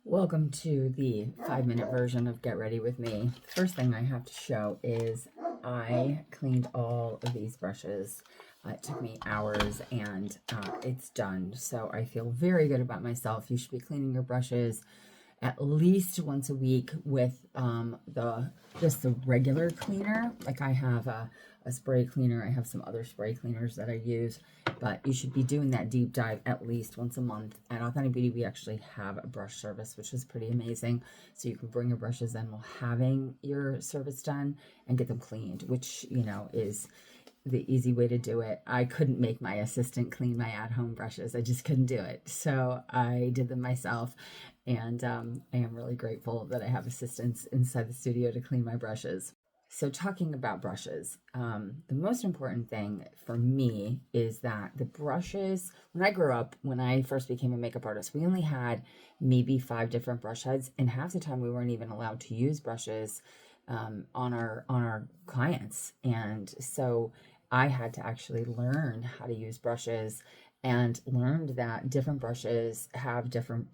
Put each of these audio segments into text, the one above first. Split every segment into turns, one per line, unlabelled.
Welcome to the 5-minute version of Get Ready With Me. First thing I have to show is I cleaned all of these brushes. It took me hours and it's done. So I feel very good about myself. You should be cleaning your brushes at least once a week with just the regular cleaner. Like I have a spray cleaner. I have some other spray cleaners that I use, but you should be doing that deep dive at least once a month. At Authentic Beauty, we actually have a brush service, which is pretty amazing. So you can bring your brushes in while having your service done and get them cleaned, which, you know, is the easy way to do it. I couldn't make my assistant clean my at-home brushes. I just couldn't do it. So I did them myself, and I am really grateful that I have assistants inside the studio to clean my brushes. So talking about brushes, the most important thing for me is that the brushes, when I grew up, when I first became a makeup artist, we only had maybe 5 different brush heads, and half the time we weren't even allowed to use brushes on our clients. And so I had to actually learn how to use brushes and learned that different brushes have different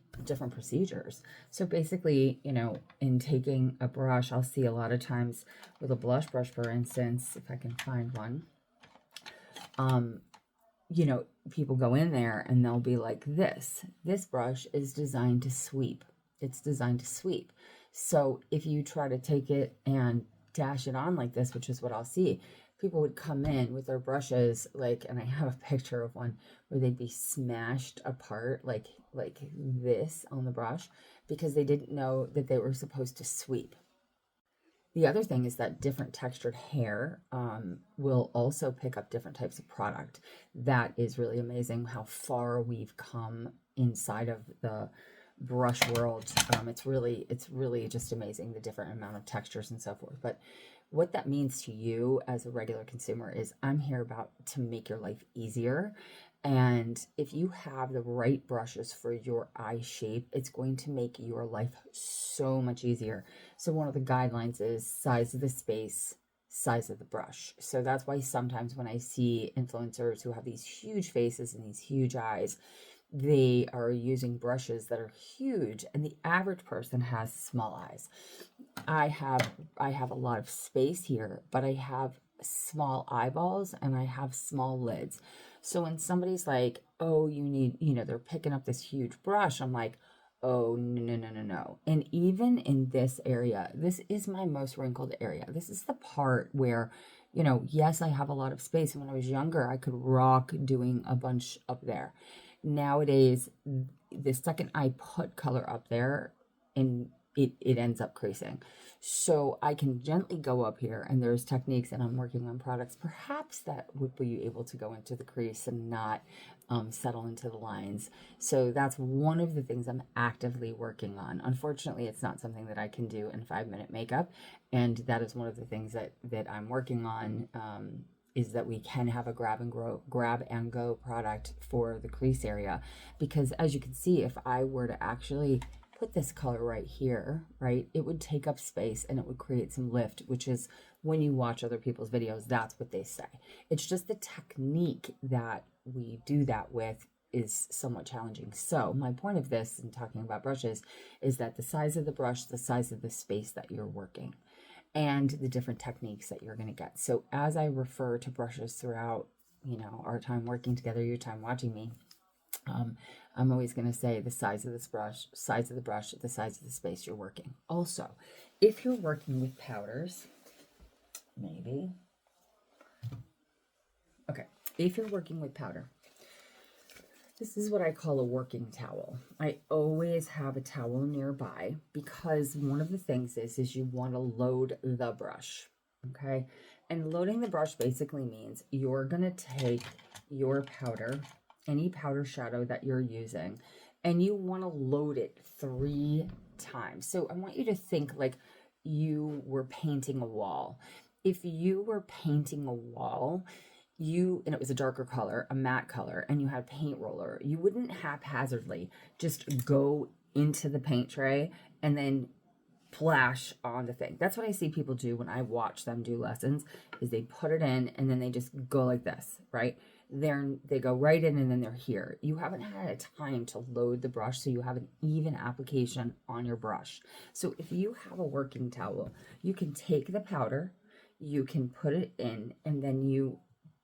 procedures. So basically, you know, in taking a brush, I'll see a lot of times with a blush brush, for instance, if I can find one, you know, people go in there and they'll be like, this brush is designed to sweep. It's designed to sweep. So if you try to take it and dash it on like this, which is what I'll see, people would come in with their brushes, like, and I have a picture of one where they'd be smashed apart like this on the brush because they didn't know that they were supposed to sweep. The other thing is that different textured hair will also pick up different types of product. That is really amazing how far we've come inside of the brush world. It's really just amazing, the different amount of textures and so forth. But what that means to you as a regular consumer is I'm here about to make your life easier. And if you have the right brushes for your eye shape, it's going to make your life so much easier. So one of the guidelines is size of the space, size of the brush. So that's why sometimes when I see influencers who have these huge faces and these huge eyes, they are using brushes that are huge, and the average person has small eyes. I have a lot of space here, but I have small eyeballs and I have small lids. So when somebody's like, oh, you need, you know, they're picking up this huge brush, I'm like, oh, no. And even in this area, this is my most wrinkled area. This is the part where, you know, yes, I have a lot of space. And when I was younger, I could rock doing a bunch up there. Nowadays, the second I put color up there, and it ends up creasing. So I can gently go up here, and there's techniques, and I'm working on products perhaps that would be able to go into the crease and not settle into the lines. So that's one of the things I'm actively working on. Unfortunately, it's not something that I can do in 5-minute makeup, and that is one of the things that I'm working on. Is that we can have a grab and go product for the crease area, because as you can see, if I were to actually put this color right here, right, it would take up space and it would create some lift, which is when you watch other people's videos, that's what they say. It's just the technique that we do that with is somewhat challenging. So my point of this in talking about brushes is that the size of the brush, the size of the space that you're working, and the different techniques that you're going to get. So as I refer to brushes throughout, you know, our time working together, your time watching me, I'm always going to say the size of this brush, size of the brush, the size of the space you're working. Also, if you're working with powders, maybe, okay, if you're working with powder, this is what I call a working towel. I always have a towel nearby because one of the things is you want to load the brush, okay? And loading the brush basically means you're going to take your powder, any powder shadow that you're using, and you want to load it 3 times. So I want you to think like you were painting a wall. If you were painting a wall, and it was a darker color, a matte color, and you had a paint roller, you wouldn't haphazardly just go into the paint tray and then splash on the thing. That's what I see people do when I watch them do lessons, is they put it in and then they just go like this, right? they go right in and then they're here. You haven't had a time to load the brush so you have an even application on your brush. So if you have a working towel, you can take the powder, you can put it in, and then you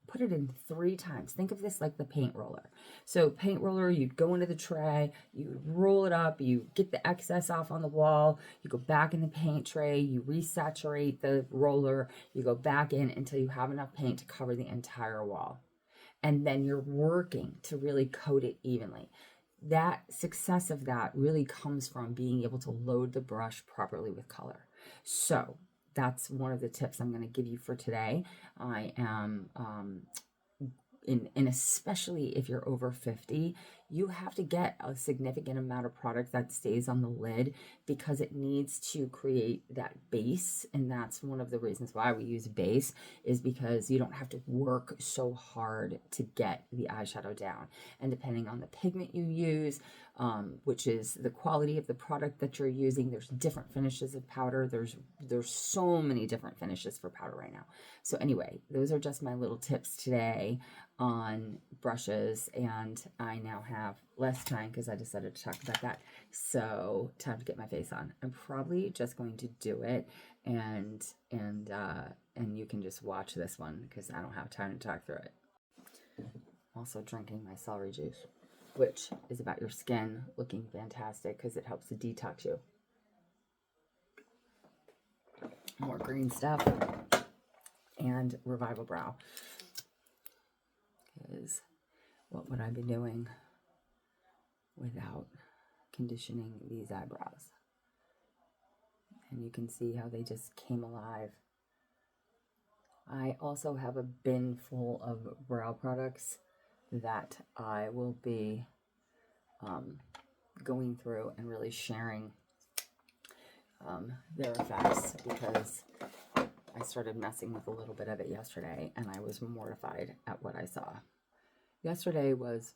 put it in 3 times. Think of this like the paint roller. So paint roller, you'd go into the tray, you roll it up, you get the excess off on the wall, you go back in the paint tray, you resaturate the roller, you go back in until you have enough paint to cover the entire wall. And then you're working to really coat it evenly. That success of that really comes from being able to load the brush properly with color. So that's one of the tips I'm going to give you for today. I am, especially if you're over 50, you have to get a significant amount of product that stays on the lid because it needs to create that base. And that's one of the reasons why we use base, is because you don't have to work so hard to get the eyeshadow down. And depending on the pigment you use, which is the quality of the product that you're using, there's different finishes of powder. There's so many different finishes for powder right now. So anyway, those are just my little tips today on brushes, and I now have less time because I decided to talk about that. So time to get my face on. I'm probably just going to do it, and you can just watch this one because I don't have time to talk through it. Also drinking my celery juice, which is about your skin looking fantastic because it helps to detox you. More green stuff and Revival Brow. Because what would I be doing without conditioning these eyebrows? And you can see how they just came alive. I also have a bin full of brow products that I will be going through and really sharing their effects, because I started messing with a little bit of it yesterday and I was mortified at what I saw. Yesterday was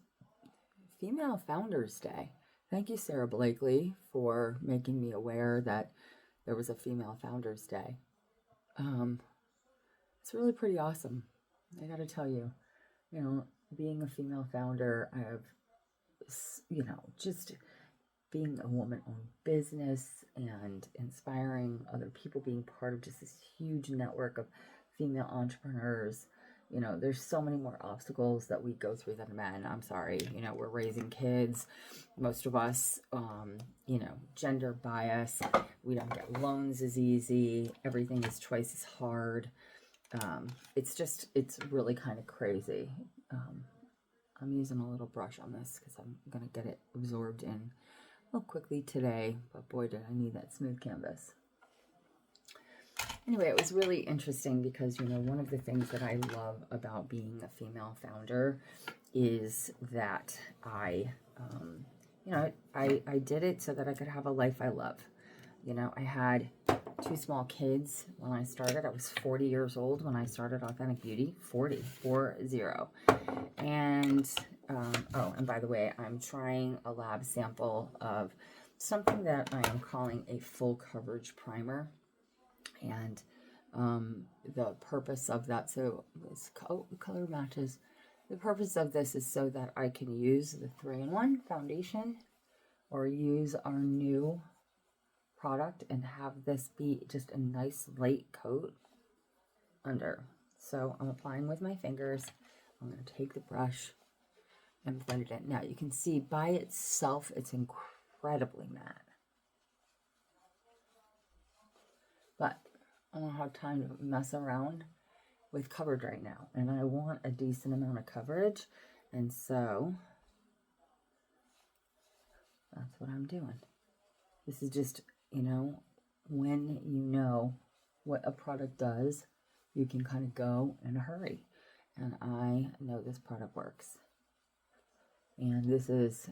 Female Founders Day. Thank you, Sarah Blakely, for making me aware that there was a Female Founders Day. It's really pretty awesome. I got to tell you, being a female founder, I have, just being a woman-owned business and inspiring other people, being part of just this huge network of female entrepreneurs. There's so many more obstacles that we go through than men. I'm sorry. We're raising kids. Most of us, gender bias. We don't get loans as easy. Everything is twice as hard. It's really kind of crazy. I'm using a little brush on this because I'm going to get it absorbed in a little quickly today. But boy, did I need that smooth canvas. Anyway, it was really interesting because, one of the things that I love about being a female founder is that I did it so that I could have a life I love. I had 2 small kids when I started. I was 40 years old when I started Authentic Beauty. 40. And, and by the way, I'm trying a lab sample of something that I am calling a full coverage primer. And the purpose of that, so this color matches. The purpose of this is so that I can use the 3-in-1 foundation or use our new product and have this be just a nice light coat under. So I'm applying with my fingers. I'm going to take the brush and blend it in. Now you can see by itself it's incredibly matte, but I don't have time to mess around with coverage right now, and I want a decent amount of coverage, and so that's what I'm doing. This is just, when you know what a product does, you can kind of go in a hurry, and I know this product works. And this is,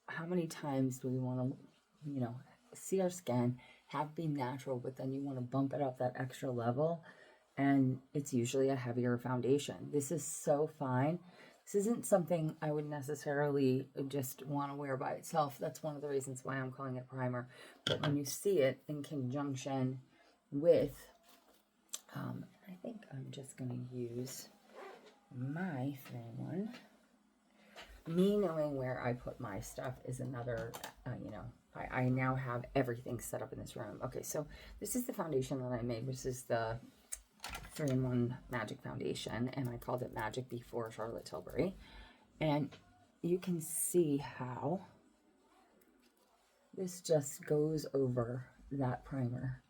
how many times do we want to, see our skin, have be natural, but then you want to bump it up that extra level, and it's usually a heavier foundation. This is so fine. This isn't something I would necessarily just want to wear by itself. That's one of the reasons why I'm calling it primer. But when you see it in conjunction with, I think I'm just going to use my 3-in-1. Me knowing where I put my stuff is another, you know, I now have everything set up in this room. Okay, so this is the foundation that I made. This is the 3-in-1 Magic Foundation, and I called it Magic before Charlotte Tilbury. And you can see how this just goes over that primer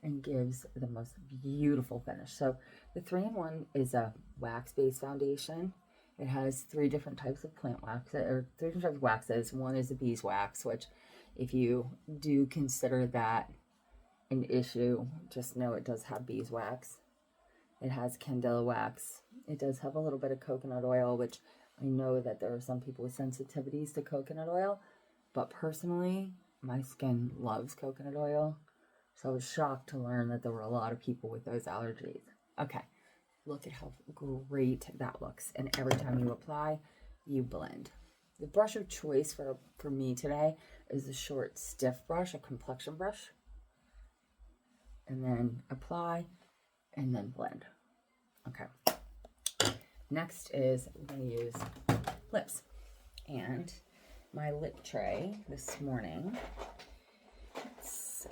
and gives the most beautiful finish. So the 3-in-1 is a wax-based foundation. It has 3 different types of plant wax, or 3 different types of waxes. One is a beeswax, which if you do consider that an issue, just know it does have beeswax. It has candela wax. It does have a little bit of coconut oil, which I know that there are some people with sensitivities to coconut oil, but personally, my skin loves coconut oil. So I was shocked to learn that there were a lot of people with those allergies. Okay, look at how great that looks. And every time you apply, you blend. The brush of choice for me today is a short, stiff brush, a complexion brush. And then apply, and then blend. Okay. Next is we're going to use lips. And my lip tray this morning, let's see.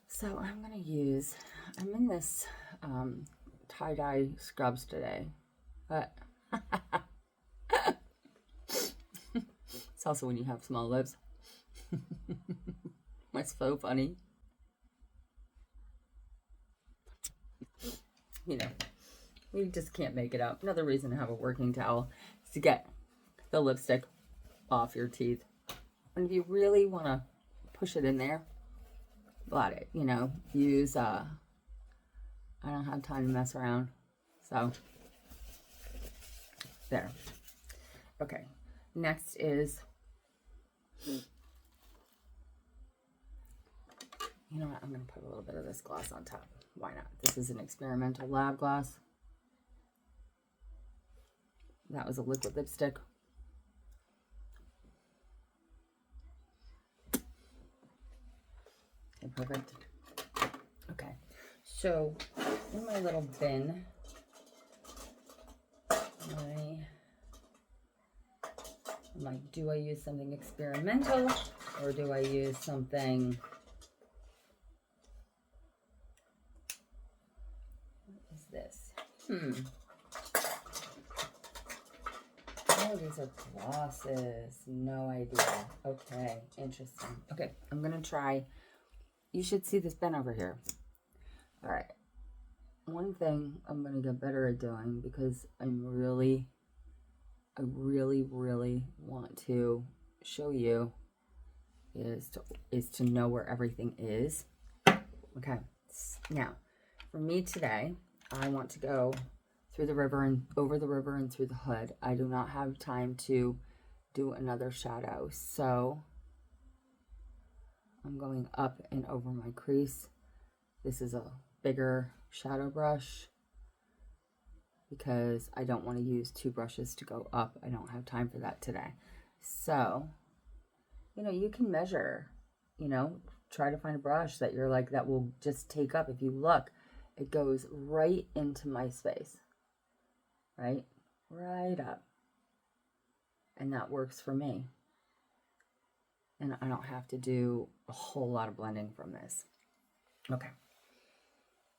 So I'm going to use, I'm in this tie-dye scrubs today, but it's also when you have small lips. That's so funny. You know, we just can't make it up. Another reason to have a working towel is to get the lipstick off your teeth. And if you really want to push it in there, blot it, you know, use, I don't have time to mess around. So, there. Okay, next is, you know what, I'm going to put a little bit of this gloss on top. Why not? This is an experimental lab gloss. That was a liquid lipstick. Okay, perfect. Okay, so in my little bin, I'm like, do I use something experimental or do I use something? What is this? Oh, these are glosses. No idea. Okay, interesting. Okay, I'm gonna try. You should see this bin over here. All right. One thing I'm gonna get better at doing, because I really want to show you, is to know where everything is. Okay. Now, for me today, I want to go through the river and over the river and through the hood. I do not have time to do another shadow, so I'm going up and over my crease. This is a bigger shadow brush because I don't want to use 2 brushes to go up. I don't have time for that today. So, you know, you can measure, you know, try to find a brush that you're like, that will just take up. If you look, it goes right into my space, right? Right up. And that works for me. And I don't have to do a whole lot of blending from this. Okay.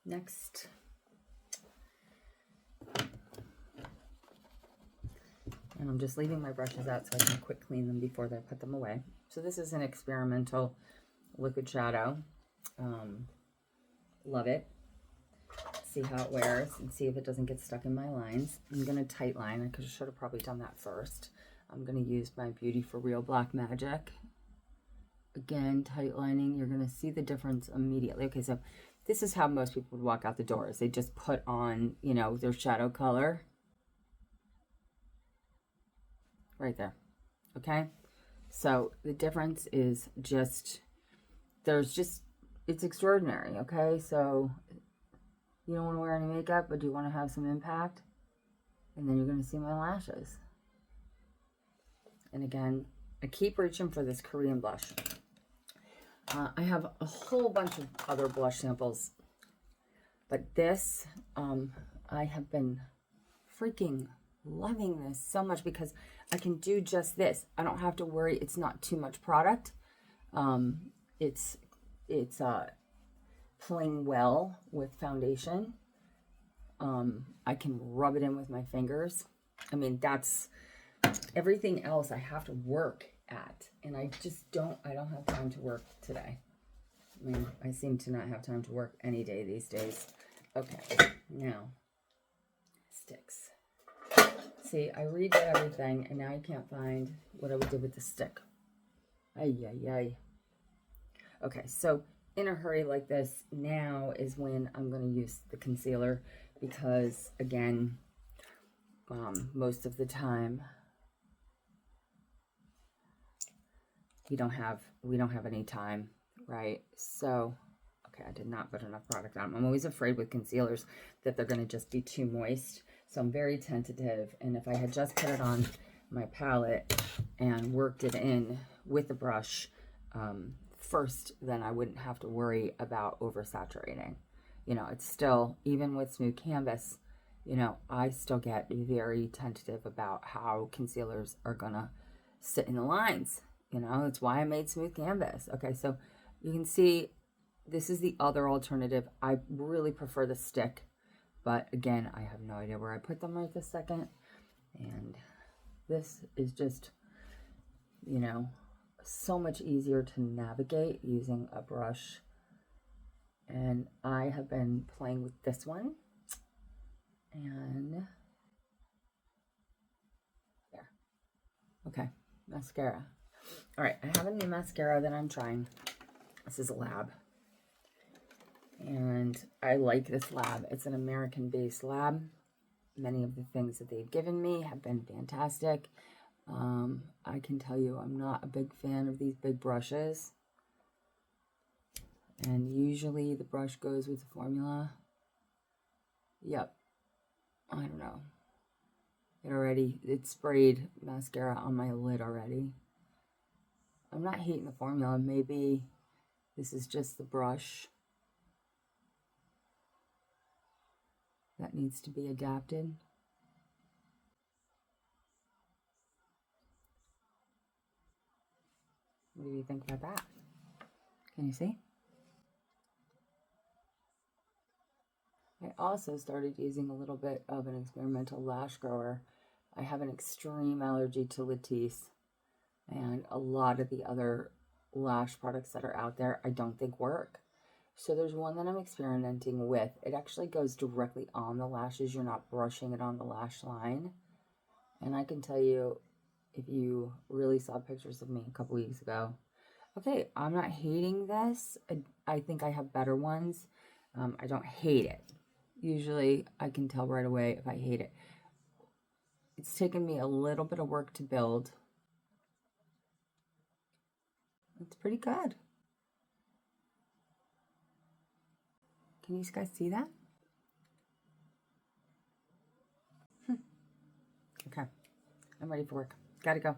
Next. And I'm just leaving my brushes out so I can quick clean them before I put them away. So this is an experimental liquid shadow. Love it. See how it wears and see if it doesn't get stuck in my lines. I'm going to tight line. I should have probably done that first. I'm going to use my Beauty for Real Black Magic. Again, tight lining. You're going to see the difference immediately. Okay, so this is how most people would walk out the doors. They just put on, you know, their shadow color. Right there. Okay? So the difference is just, it's extraordinary. Okay? So you don't want to wear any makeup, but you want to have some impact. And then you're going to see my lashes. And again, I keep reaching for this Korean blush. I have a whole bunch of other blush samples, but this, I have been freaking loving this so much because I can do just this. I don't have to worry. It's not too much product. It's playing well with foundation. I can rub it in with my fingers. I mean, that's everything else I have to work at, and I don't have time to work today. I mean, I seem to not have time to work any day these days. Okay, now sticks. See, I redid everything, and now I can't find what I would do with the stick. Ay, ay, ay. Okay, so in a hurry like this, now is when I'm going to use the concealer because, again, most of the time we don't have any time, right? So, okay, I did not put enough product on. I'm always afraid with concealers that they're going to just be too moist. So I'm very tentative, and if I had just put it on my palette and worked it in with the brush first, then I wouldn't have to worry about oversaturating. You know, it's still, even with smooth canvas, you know, I still get very tentative about how concealers are gonna sit in the lines. You know, it's why I made smooth canvas. Okay, so you can see this is the other alternative. I really prefer the stick, but again, I have no idea where I put them right this second. And this is just, you know, so much easier to navigate using a brush. And I have been playing with this one. And there. Okay, mascara. All right, I have a new mascara that I'm trying. This is a lab. And I like this lab. It's an American-based lab. Many of the things that they've given me have been fantastic. I can tell you I'm not a big fan of these big brushes. And usually the brush goes with the formula. Yep. I don't know. It sprayed mascara on my lid already. I'm not hating the formula. Maybe this is just the brush that needs to be adapted. What do you think about that? Can you see? I also started using a little bit of an experimental lash grower. I have an extreme allergy to Latisse, and a lot of the other lash products that are out there I don't think work. So there's one that I'm experimenting with. It actually goes directly on the lashes. You're not brushing it on the lash line. And I can tell you, if you really saw pictures of me a couple weeks ago, okay, I'm not hating this. I think I have better ones. I don't hate it. Usually I can tell right away if I hate it. It's taken me a little bit of work to build. It's pretty good. Can you guys see that? Okay, I'm ready for work. Gotta go.